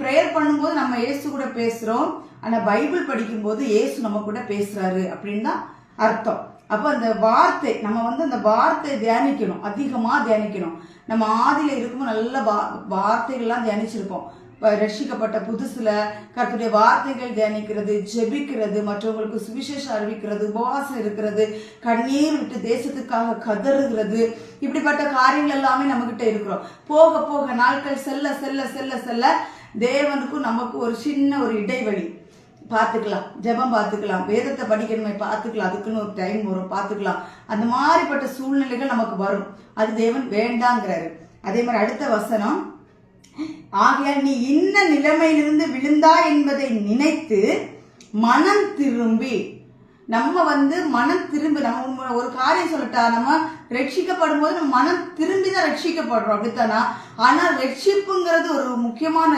Prayer பண்ணும்போது நம்ம இயேசு கூட பேசுறோம், ஆனா பைபிள் படிக்கும்போது இயேசு நம்ம கூட பேசுறாரு அப்படின்னு தான் அர்த்தம். அப்போ அந்த வார்த்தை நம்ம அந்த வார்த்தையை தியானிக்கணும், அதிகமா தியானிக்கணும். நம்ம ஆதியில இருக்கும்போது நல்ல வார்த்தைகள்லாம் தியானிச்சிருப்போம். ரட்சிக்கப்பட்ட புதுசுல கர்த்தருடைய வார்த்தைகள் தியானிக்கிறது, ஜெபிக்கிறது, மற்றவங்களுக்கு சுவிசேஷம் அறிவிக்கிறது, உபவாசம் இருக்கிறது, கண்ணீர் விட்டு தேசத்துக்காக கதறுகிறது, இப்படிப்பட்ட காரியங்கள் எல்லாமே நம்ம கிட்ட இருக்கிறோம். போக போக நாட்கள் செல்ல செல்ல செல்ல செல்ல தேவனுக்கும் நமக்கும் ஒரு சின்ன ஒரு இடைவெளி. பார்த்துக்கலாம், ஜெபம் பார்த்துக்கலாம், வேதத்தை படிக்கணுமே பார்த்துக்கலாம், அதுக்குன்னு ஒரு டைம் வரும் பார்த்துக்கலாம். அந்த மாதிரிப்பட்ட சூழ்நிலைகள் நமக்கு வரும். அது தேவன் வேண்டாங்கிறாரு. அதே மாதிரி அடுத்த வசனம், ஆகையால் நீ இன்ன நிலைமையிலிருந்து விழுந்தா என்பதை நினைத்து மனம் திரும்பி, நம்ம மனம் திரும்பி, நம்ம ஒரு காரியம் சொல்லட்டா, நம்ம ரட்சிக்கப்படும் போது நம்ம மனம் திரும்பி தான் ரட்சிக்கப்படுறோம், அப்படித்தானா? ஆனா ரட்சிப்புங்கிறது ஒரு முக்கியமான